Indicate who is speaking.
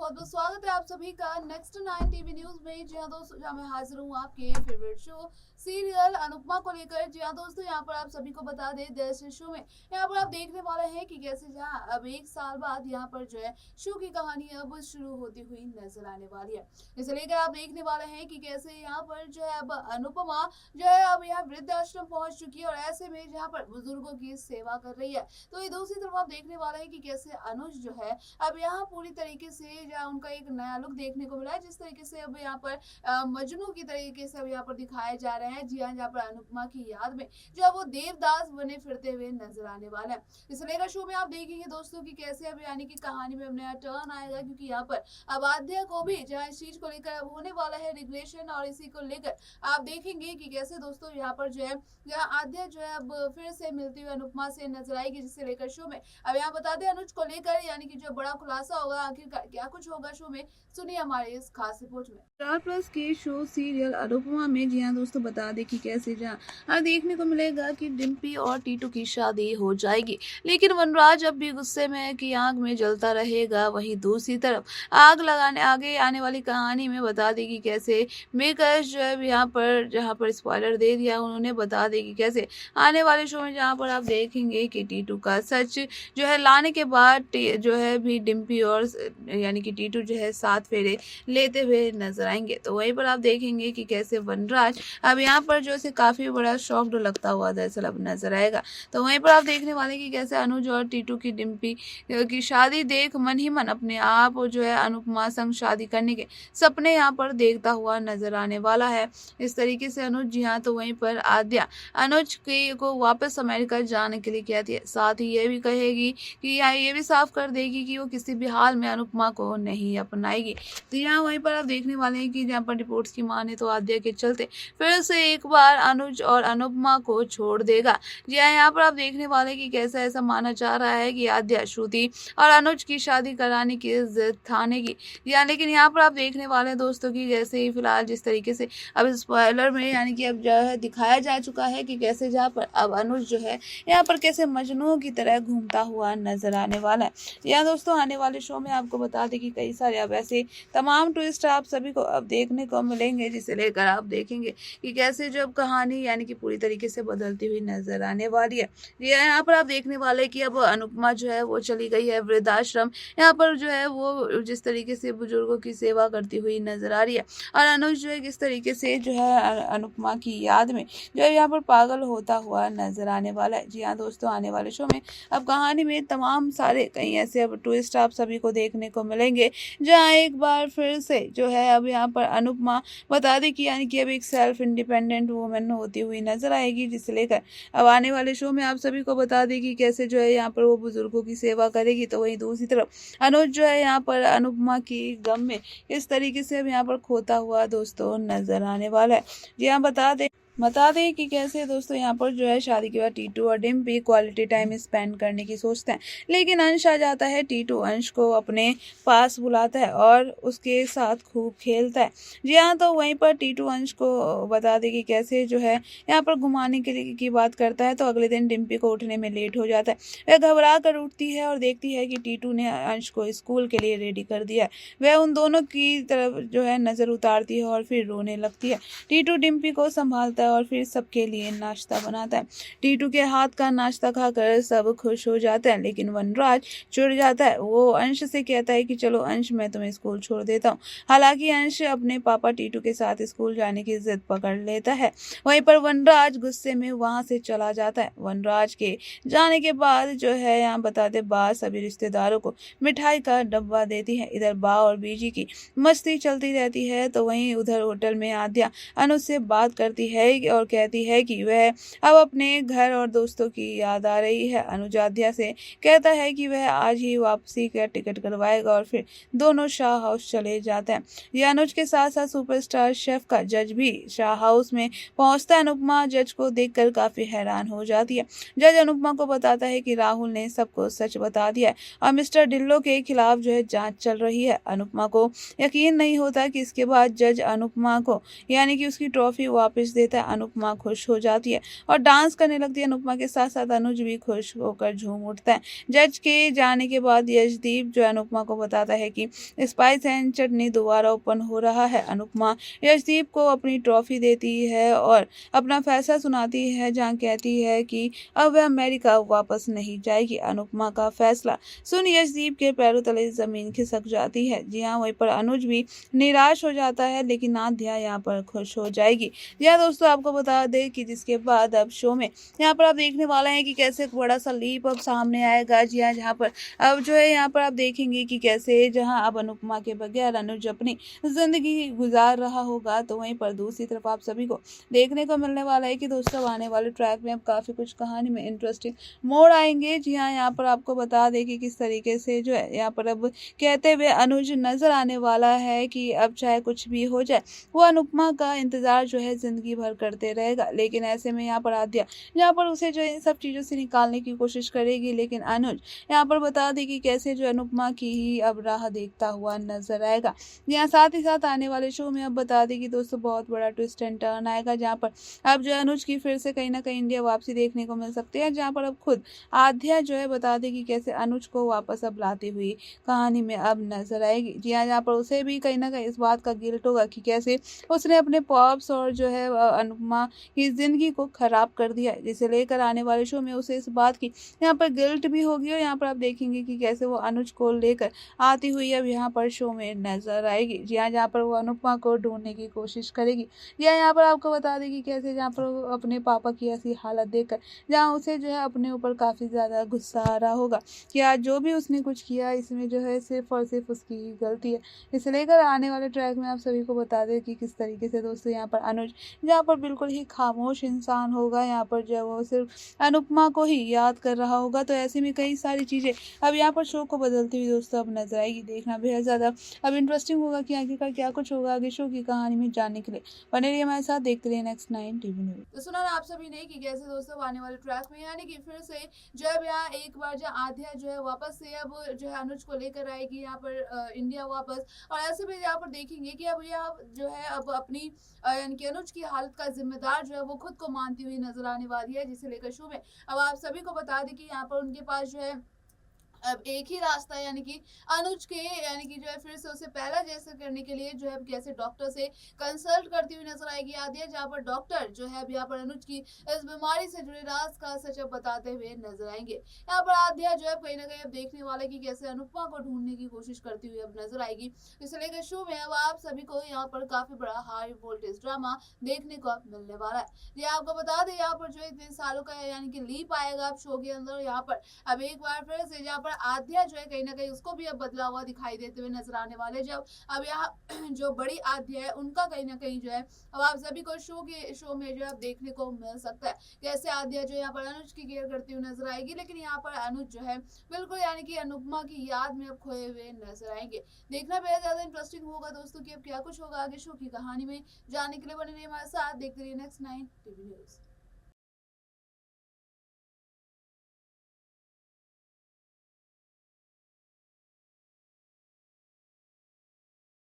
Speaker 1: बहुत बहुत स्वागत है आप सभी का नेक्स्ट 9 टीवी न्यूज में। जी हाँ दोस्तों, जहाँ मैं हाजिर हूँ आपके फेवरेट शो सीरियल अनुपमा को लेकर। जी हाँ दोस्तों, यहाँ पर आप सभी को बता दें, दरअसल शो में यहाँ पर आप देखने वाले हैं कि कैसे जहाँ अब 1 साल बाद यहाँ पर जो है शो की कहानी अब शुरू होती हुई नजर आने वाली है। इसे लेकर आप देखने वाले हैं कि कैसे यहाँ पर जो है अब अनुपमा जो है अब यहाँ वृद्धाश्रम पहुंच चुकी है और ऐसे में जहाँ पर बुजुर्गों की सेवा कर रही है। तो ये दूसरी तरफ आप देखने वाले हैं कि कैसे अनुज जो है अब यहाँ पूरी तरीके से जहाँ उनका एक नया लुक देखने को मिला है, जिस तरीके से अब यहाँ पर मजनू की तरीके से अब यहाँ पर दिखाए जा रहे हैं। जी हाँ, जहाँ पर अनुपमा की याद में जो है वो देवदास बने फिरते हुए नजर आने वाला है। इस लेकर शो में आप देखेंगे दोस्तों कि कैसे अब यानी कि कहानी में अब नया टर्न आएगा, क्योंकि यहाँ पर अब आद्या को भी जहाँ इस चीज को लेकर अब होने वाला है रिग्रेशन, और इसी को लेकर आप देखेंगे कि कैसे दोस्तों यहाँ पर जो है आद्या जो है अब फिर से मिलती हुई अनुपमा से नजर आएगी, जिससे लेकर शो में अब यहाँ बता दें अनुज को लेकर यानी कि जो बड़ा खुलासा होगा, आखिरकार क्या कुछ होगा शो में, सुनिए हमारे इस खास रिपोर्ट में। स्टार प्लस के शो सीरियल अनुपमा में जी हाँ दोस्तों बता दें कि कैसे जहाँ देखने को मिलेगा कि डिम्पी और टीटू की शादी हो जाएगी, लेकिन वनराज अब भी गुस्से में है कि आग में जलता रहेगा। वहीं दूसरी तरफ आग लगाने आगे आने वाली कहानी में बता देगी कैसे मेकर्स जो है यहाँ पर जहाँ पर स्पॉइलर दे दिया, उन्होंने बता देगी कैसे आने वाले शो में जहाँ पर आप देखेंगे कि टीटू का सच जो है लाने के बाद जो है भी डिम्पी और यानी कि टीटू जो है 7 फेरे लेते हुए नजर आएंगे। तो वहीं पर आप देखेंगे कि कैसे वनराज अब यहाँ पर जो है काफी बड़ा शॉक्ड लगता हुआ दरअसल अब नजर आएगा। तो वहीं पर आप देखने वाले कि कैसे अनुज और टीटू की डिम्पी की शादी देख मन ही मन अपने आप जो है अनुपमा संग शादी करने के सपने यहाँ पर देखता हुआ नजर आने वाला है। इस तरीके से अनुज जी हाँ, तो वहीं पर आद्या अनुज को वापस अमेरिका जाने के लिए कहती है, साथ ही ये भी कहेगी कि ये भी साफ कर देगी कि वो किसी भी हाल में अनुपमा को नहीं अपनाएगी। तो यहाँ वहीं पर आप देखने वाले हैं कि जहाँ पर रिपोर्ट्स की माने तो आद्या के चलते फिर से एक बार अनुज और अनुपमा को छोड़ देगा। जी हाँ, यहाँ पर आप देखने वाले कि कैसा ऐसा माना जा रहा है कि आद्या श्रुति और अनुज की शादी कराने की जिद ठानेगी। या लेकिन यहाँ पर आप देखने वाले दोस्तों की जैसे ही फिलहाल जिस तरीके से अब स्पॉइलर में यानी कि अब जो है दिखाया जा चुका है कि कैसे जहाँ पर अब अनुज जो है यहाँ पर कैसे मजनू की तरह घूमता हुआ नजर आने वाला है। यहाँ दोस्तों आने वाले शो में आपको बता दें कि कई सारे अब ऐसे तमाम ट्विस्ट आप सभी को अब देखने को मिलेंगे, जिसे लेकर आप देखेंगे कि कैसे जो अब कहानी यानी कि पूरी तरीके से बदलती हुई नजर आने वाली है। यहाँ पर आप देखने वाले कि अब अनुपमा जो है वो चली गई है वृद्धाश्रम। यहाँ पर जो है वो जिस तरीके से बुजुर्गों की सेवा करती हुई नजर आ रही है, और अनुज जो है किस तरीके से जो है अनुपमा की याद में जो है यहाँ पर पागल होता हुआ नजर आने वाला है। जी हाँ दोस्तों, आने वाले शो में अब कहानी में तमाम सारे कई ऐसे अब ट्विस्ट आप सभी को देखने को मिलेंगे, जहाँ एक बार फिर से जो है अब यहाँ पर अनुपमा बता दें कि यानी कि अब एक सेल्फ इंडिपेंडेंट वुमेन होती हुई नजर आएगी, जिसे लेकर अब आने वाले शो में आप सभी को बता दें कि कैसे जो है यहाँ पर वो बुजुर्गों की सेवा करेगी। तो वहीं दूसरी तरफ अनुज जो है यहाँ पर अनुपमा की गम में इस तरीके से अब यहाँ पर खोता हुआ दोस्तों नजर आने वाला है। जी हाँ, बता दें कि कैसे दोस्तों यहाँ पर जो है शादी के बाद टीटू और डिम्पी क्वालिटी टाइम स्पेंड करने की सोचते हैं, लेकिन अंश आ जाता है। टीटू अंश को अपने पास बुलाता है और उसके साथ खूब खेलता है। जी हाँ, तो वहीं पर टीटू अंश को बता दें कि कैसे जो है यहाँ पर घुमाने के लिए की बात करता है। तो अगले दिन डिम्पी को उठने में लेट हो जाता है। वह घबरा कर उठती है और देखती है कि टीटू ने अंश को स्कूल के लिए रेडी कर दिया है। वह उन दोनों की तरफ जो है नजर उतारती है और फिर रोने लगती है। टीटू डिम्पी को संभालता है और फिर सबके लिए नाश्ता बनाता है। टीटू के हाथ का नाश्ता खाकर सब खुश हो जाते हैं, लेकिन वनराज चिढ़ जाता है। वो अंश से कहता है कि चलो अंश, मैं तुम्हें स्कूल छोड़ देता हूँ। हालांकि अंश अपने पापा टीटू के साथ स्कूल जाने की जिद पकड़ लेता है। वहीं पर वनराज गुस्से में वहां से चला जाता है। वनराज के जाने के बाद जो है यहाँ बताते बा सभी रिश्तेदारों को मिठाई का डब्बा देती है। इधर बा और बीजी की मस्ती चलती रहती है। तो वहीं उधर होटल में आद्या अनुज से बात करती है और कहती है कि वह अब अपने घर और दोस्तों की याद आ रही है। अनुज आद्या से कहता है कि वह आज ही वापसी का टिकट करवाएगा और फिर दोनों शाह हाउस चले जाते हैं। ये अनुज के साथ साथ सुपरस्टार शेफ का जज भी शाह हाउस में पहुंचता है। अनुपमा जज को देखकर काफी हैरान हो जाती है। जज अनुपमा को बताता है कि राहुल ने सबको सच बता दिया है और मिस्टर ढिल्लो के खिलाफ जो है जांच चल रही है। अनुपमा को यकीन नहीं होता कि इसके बाद जज अनुपमा को यानी कि उसकी ट्रॉफी वापस देता है। अनुपमा खुश हो जाती है और डांस करने लगती है। अनुपमा के साथ साथ अनुज भी खुश होकर झूम उठता है। जज के जाने के बाद यशदीप जो अनुपमा को बताता है कि स्पाइस एंड चटनी दोबारा ओपन हो रहा है। अनुपमा यशदीप को अपनी ट्रॉफी देती है और अपना फैसला सुनाती है, जहां कहती है कि अब वह अमेरिका वापस नहीं जाएगी। अनुपमा का फैसला सुन यशदीप के पैरों तले जमीन खिसक जाती है। जी हाँ, वहीं पर अनुज भी निराश हो जाता है, लेकिन आध्या यहाँ पर खुश हो जाएगी। जी हाँ दोस्तों, आपको बता दें कि जिसके बाद अब शो में यहाँ पर आप देखने वाले हैं कि कैसे एक बड़ा सा लीप अब सामने आएगा। जी हाँ, जहाँ पर अब जो है यहाँ पर आप देखेंगे कि कैसे जहाँ अब अनुपमा के बगैर अनुज अपनी जिंदगी गुजार रहा होगा, तो वहीं पर दूसरी तरफ आप सभी को देखने को मिलने वाला है कि दोस्तों आने वाले ट्रैक में अब काफी कुछ कहानी में इंटरेस्टिंग मोड़ आएंगे। जी हाँ, यहाँ पर आपको बता दें कि किस तरीके से जो है यहाँ पर अब कहते हुए अनुज नजर आने वाला है कि अब चाहे कुछ भी हो जाए वो अनुपमा का इंतजार जो है जिंदगी भर करते रहेगा। लेकिन ऐसे में यहाँ पर आद्या यहाँ पर उसे जो है इन सब चीजों से निकालने की कोशिश करेगी, लेकिन अनुज यहाँ पर बता दें कि कैसे जो अनुपमा की ही अब राह देखता हुआ नजर आएगा। यहाँ साथ ही साथ आने वाले शो में अब बता दें कि दोस्तों बहुत बड़ा ट्विस्ट एंड टर्न आएगा, जहाँ पर अब जो अनुज की फिर से कहीं ना कहीं इंडिया वापसी देखने को मिल सकती है, जहाँ पर अब खुद आध्या जो है बता दें कि कैसे अनुज को वापस अब लाती हुई कहानी में अब नजर आएगी। जी हाँ, यहाँ पर उसे भी कहीं ना कहीं इस बात का गिल्ट होगा कि कैसे उसने अपने पॉप्स और जो है अनुपमा की जिंदगी को खराब कर दिया है, जिसे लेकर आने वाले शो में उसे इस बात की यहाँ पर गिल्ट भी होगी। और यहाँ पर आप देखेंगे कि कैसे वो अनुज को लेकर आती हुई अब यहाँ पर शो में नजर आएगी। जी हाँ, जहाँ पर वो अनुपमा को ढूंढने की कोशिश करेगी। या यहाँ पर आपको बता दें कि कैसे जहाँ पर वो अपने पापा की ऐसी हालत देखकर जहाँ उसे जो है अपने ऊपर काफी ज्यादा गुस्सा आ रहा होगा कि आज जो भी उसने कुछ किया इसमें जो है सिर्फ और सिर्फ उसकी ही गलती है। इसे लेकर आने वाले ट्रैक में आप सभी को बता दें कि किस तरीके से दोस्तों यहाँ पर अनुज जहाँ पर बिल्कुल ही खामोश इंसान होगा, यहाँ पर जो है वो सिर्फ अनुपमा को ही याद कर रहा होगा। तो ऐसे में कई सारी चीजें अब यहाँ पर शो को बदलती हुई दोस्तों अब नजर आएगी। देखना बेहद ज्यादा अब इंटरेस्टिंग होगा कि आखिरकार क्या कुछ होगा आगे शो की कहानी में जानने के लिए बने रहिए हमारे साथ, देखते रहिए नेक्स्ट 9 टीवी न्यूज। तो सुना ना आप सभी ने कि कैसे दोस्तों आने वाले ट्रैक में यानी कि फिर से जब यहाँ एक बार जो आध्या जो है वापस से अब जो है अनुज को लेकर आएगी यहाँ पर इंडिया वापस। और ऐसे में यहाँ पर देखेंगे कि अब यह जो है अब अपनी यानी कि अनुज की हालत का जिम्मेदार जो है वो खुद को मानती हुई नजर आने वाली है, जिसे लेकर शो में अब आप सभी को बता दें कि यहाँ पर उनके पास जो है अब एक ही रास्ता है, यानी कि अनुज के यानी कि जो है फिर से उसे पहला जैसा करने के लिए जो है कैसे डॉक्टर से कंसल्ट करती हुई नजर आएगी आद्या, जहाँ पर डॉक्टर जो है अब यहाँ पर अनुज की इस बीमारी से जुड़े राज का सच बताते हुए नजर आएंगे। यहाँ पर आद्या जो है कहीं ना कहीं अब देखने वाले की कैसे अनुपमा को ढूंढने की कोशिश करती हुई अब नजर आएगी। इसे लेकर शो में अब आप सभी को यहाँ पर काफी बड़ा हाई वोल्टेज ड्रामा देखने को अब मिलने वाला है। ये आपको बता दें यहाँ पर जो इतने सालों का यानी कि लीप आएगा अब शो के अंदर, यहाँ पर अब एक बार फिर से जहाँ आद्या जो है कहीं ना कहीं उसको भी अब बदला हुआ दिखाई देते हुए नजर आने वाले। जब अब यहाँ जो बड़ी आद्या है उनका कहीं ना कहीं जो है अब आप सभी को शो में जो है देखने को मिल सकता है कैसे आद्या जो यहाँ पर अनुज की केयर करती हुई नजर आएगी, लेकिन यहाँ पर अनुज जो है बिल्कुल यानी कि अनुपमा की याद में अब खोए हुए नजर आएंगे। देखना बेहद ज्यादा इंटरेस्टिंग होगा दोस्तों कि अब क्या कुछ होगा आगे शो की कहानी में। जानने के लिए बने रहिए हमारे साथ, देखते रहिए नेक्स्ट 9 टीवी न्यूज।